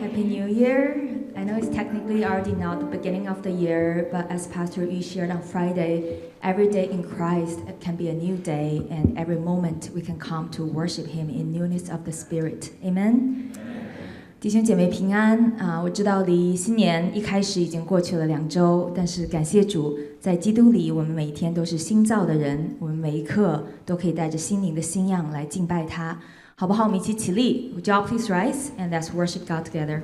Happy New Year! I know it's technically already not the beginning of the year, but as Pastor Yu shared on Friday, every day in Christ can be a new day, and every moment we can come to worship Him in newness of the Spirit. Amen? 弟兄姐妹平安啊！我知道离新年一开始已经过去了2周，但是感谢主，在基督里，我们每一天都是新造的人，我们每一刻都可以带着心灵的新样来敬拜他。好不好？我们一起起立。Would you all please rise and let's worship God together.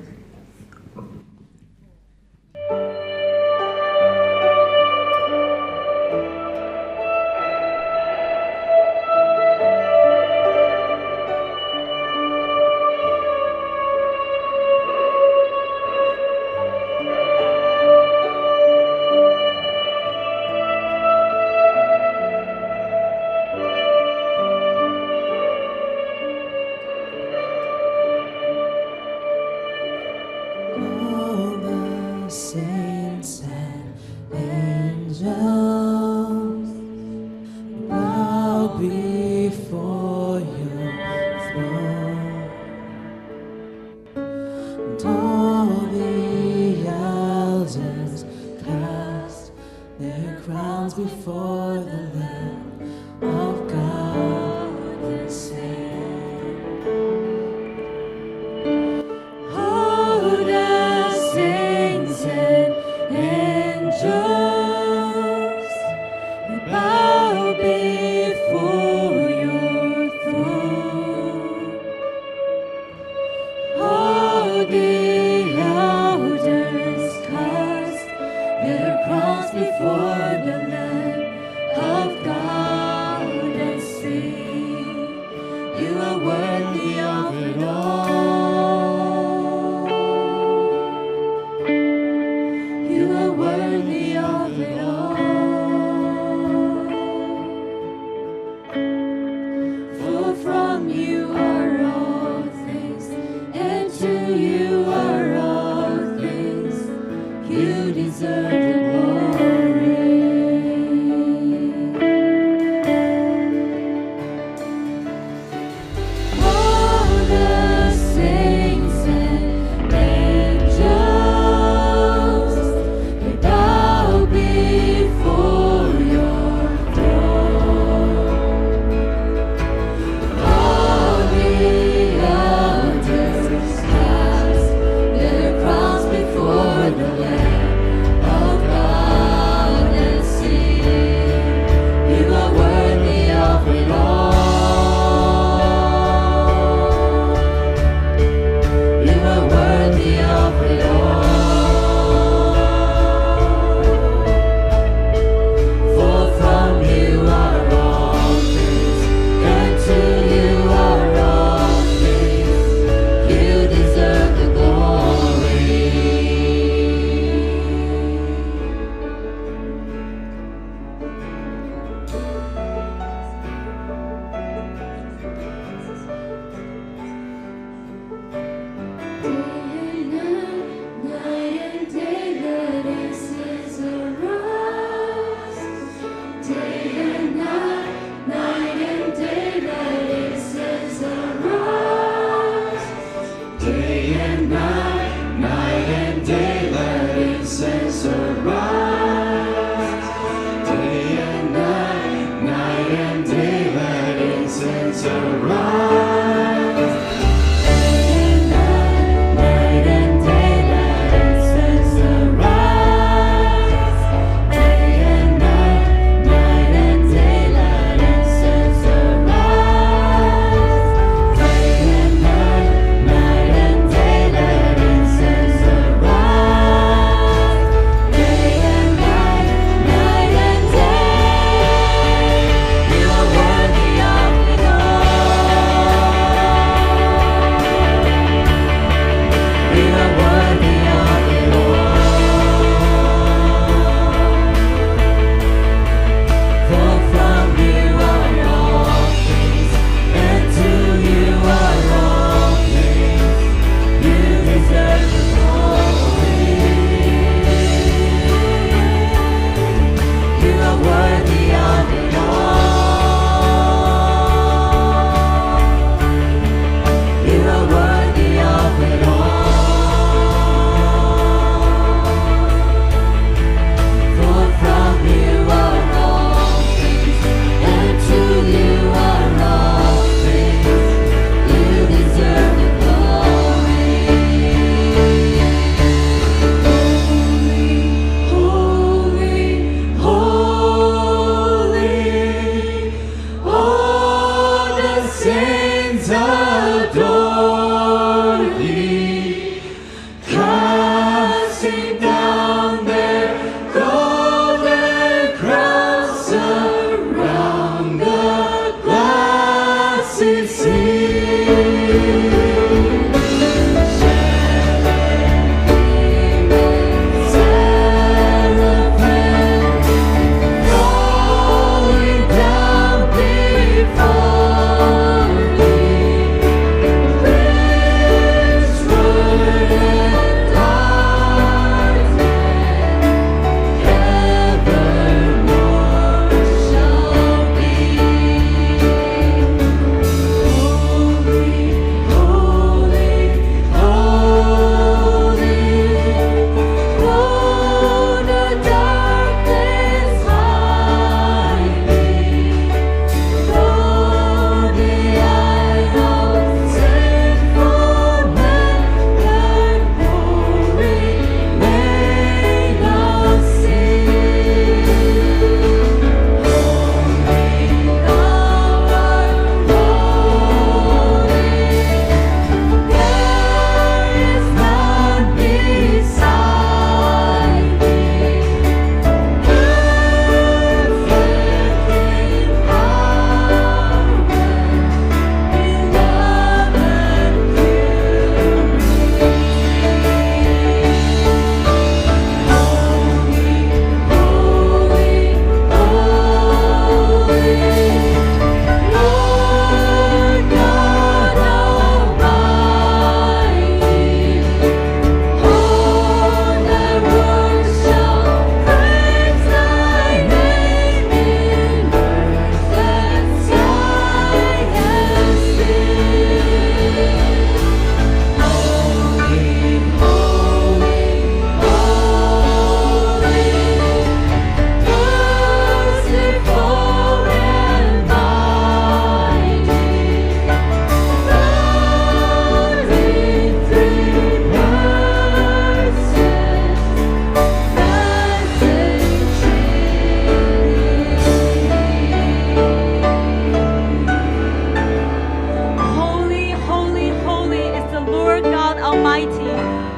Almighty,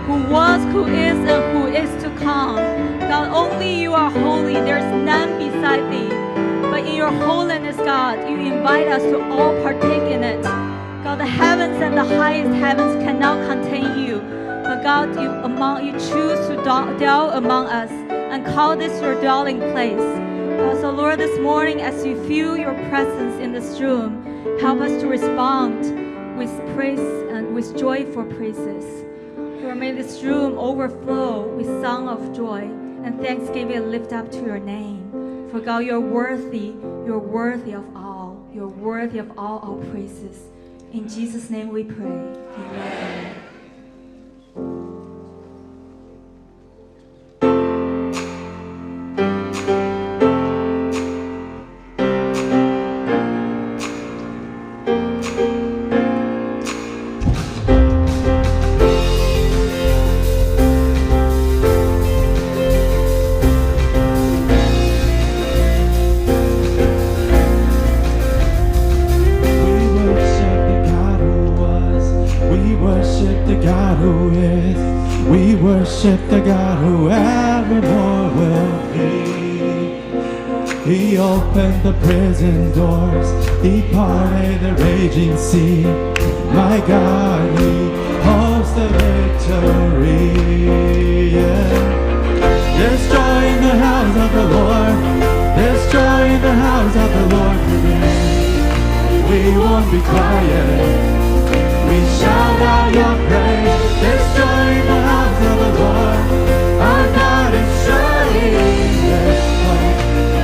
who was, who is, and who is to come. God, only you are holy. There's none beside thee. But in your holiness, God, you invite us to all partake in it. God, the heavens and the highest heavens cannot contain you. But God, you choose to dwell among us and call this your dwelling place. God, so Lord, this morning as you feel your presence in this room, help us to respond with praise and with joyful praises. Lord, may this room overflow with song of joy and thanksgiving lift up to your name. For God, you're worthy of all. You're worthy of all our praises. In Jesus' name we pray. Amen. Worship the God who evermore will be. He opened the prison doors, He parted the raging sea. My God, He holds the victory. Yeah. There's joy in the house of the Lord. There's joy in the house of the Lord today. We won't be quiet. We shout out your praise. There's joy in the house of the Lord. Our God is surely this place.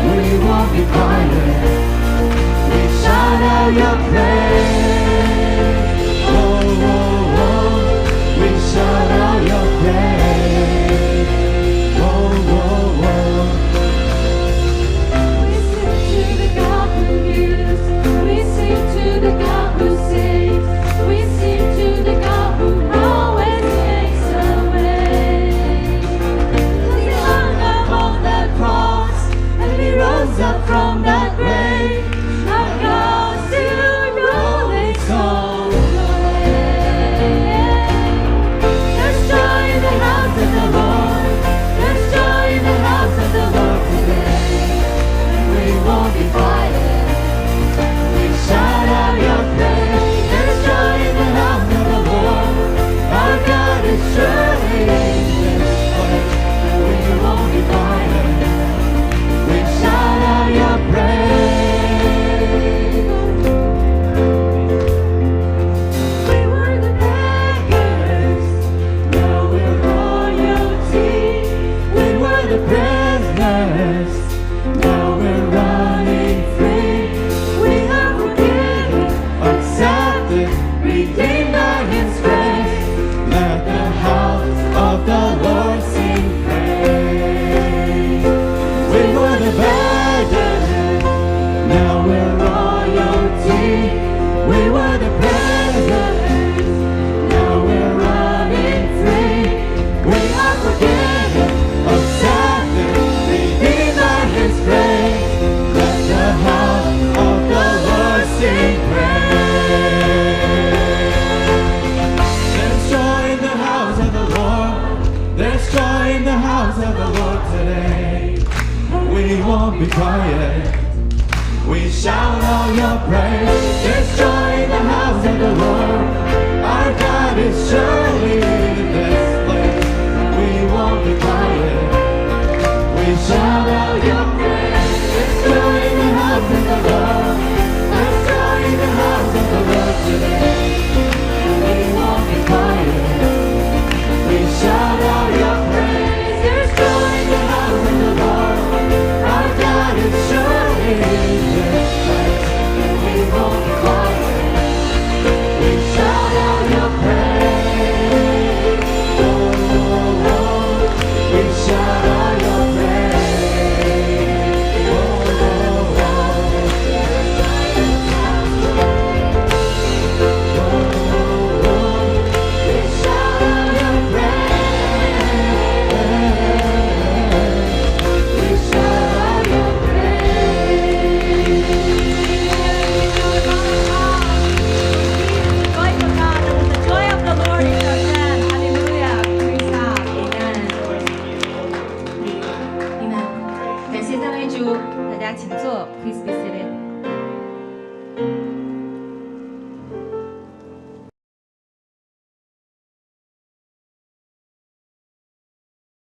We won't be quiet. We shout out your praise. Oh, oh, oh. We shout out your praise. Oh, oh, oh. We sing to the God who heals. We sing to the God who saves. We sing to the God who always makes a way. He hung upon the cross and He rose up from the grave. Our God still rolling stone away. There's joy in the house of the Lord. There's joy in the house of the Lord today. We won't be quiet. We shout out your praise. There's joy in the house of the Lord. Our God is surely in this place. We won't be quiet. We shout out your praise. We were the beggars, now we're royalty. We were the prisoners, now we're running free. We are forgiven, Accepted, redeemed by His grace. let the house of the Lord sing praise. We were the beggars, now we're royalty. We were the prisoners, now we're running free. We are forgiven, accepted, redeemed by His grace. Let the house of the Lord sing praise. There's joy in the house of the Lord. There's joy in the house of the Lord today. We won't be quiet. We shout out your praise. There's joy in the house of the Lord. Our God is sure.